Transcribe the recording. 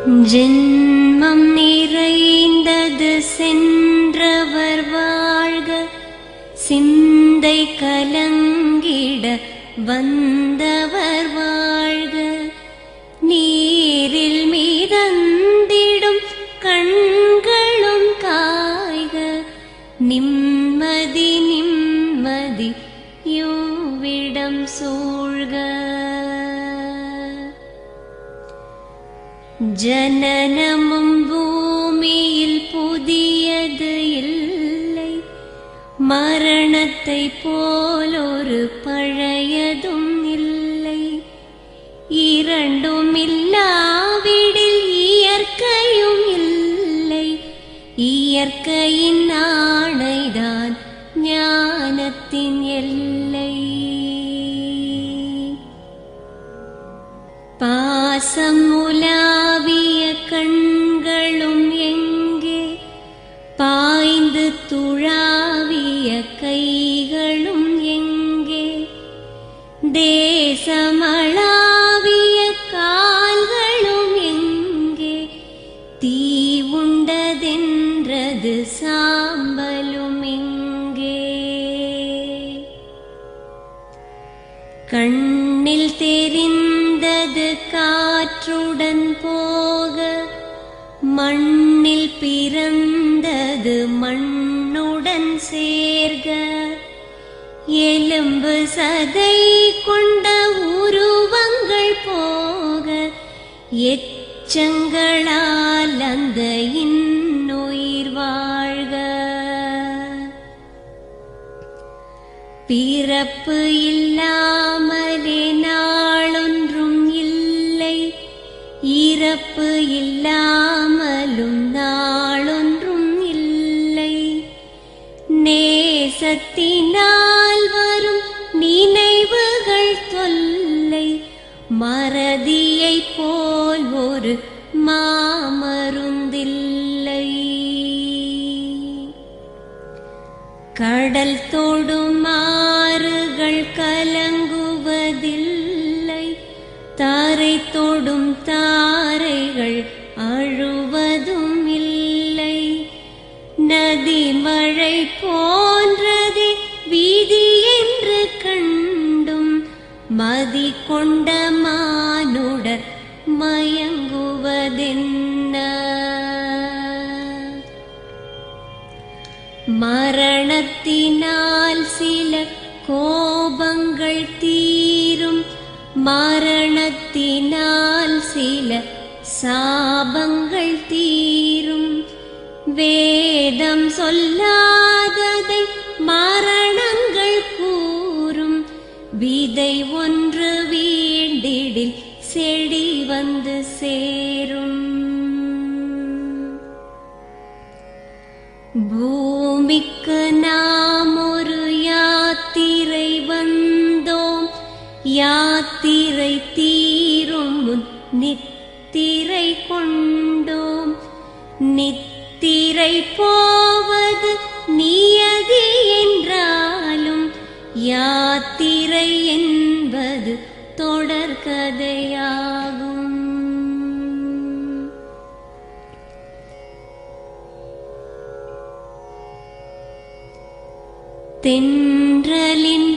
ஜென்மம் நிறைந்தது சென்றவர் வாழ்க, சிந்தை கலங்கிட வந்தவர் வாழ்க. நீரில் மிதந்திடும் கண்களும் காய்க, நிம்மதி நிம்மதி யோவிடம் சூழ்க. ஜனனமும் பூமியில் புதியது இல்லை, மரணத்தை போலொரு பழையதும் இல்லை. இரண்டும் இல்லாவிடில் இயற்கையும் இல்லை, இயற்கையின் ஆணைதான் ஞானத்தின் எல்லை. பாசம் உலாவிய கண்களும் எங்கே, பாய்ந்து துழாவிய கைகளும் எங்கே, தேசமளாவிய கால்களும் எங்கே, தீ உண்டதென்றது சாம்பலும் எங்கே. கண்ணில் தெரிந்தது காற்றுடன் போக, மண்ணில் பிறந்தது மண்ணுடன் சேர்க. எலும்பு சதை கொண்ட உருவங்கள் போக, எச்சங்களால் அந்த இன்னுயிர் வாழ்க. பிறப்பு இல்லாமலே நாளொன்றும் இல்லை, இறப்பு இல்லாமலும் நாளொன்றும் இல்லை. நேசத்தினால் வரும் நினைவுகள் தொல்லை, மறதியைப் போல் ஒரு மாமருந்தில்லை. கடல் தொடும் ஆறுகள் கலங்குவதில்லை, தாரை தொடும் தாரைகள் அழுவதும் இல்லை. நதி மழை போன்றதே வீதி என்று கண்டும், மதி கொண்ட மானுடர் மயங்குவதென்ன. மரணத்தினால் சில கோபங்கள் தீரும், மரணத்தினால் சில சாபங்கள் தீரும். வேதம் சொல்லாததை மரணங்கள் கூறும், விதை ஒன்று வீண்டிடில் செடி வந்து சேரும். பூமிக்கு நாம் ஒரு யாத்திரை வந்தோம், யாத்திரை தீரும் முன் நித்திரை கொண்டோம். நித்திரை போவது நியதி என்றாலும், யாத்திரை என்பது தொடர்கதையாகும். தென்றலின்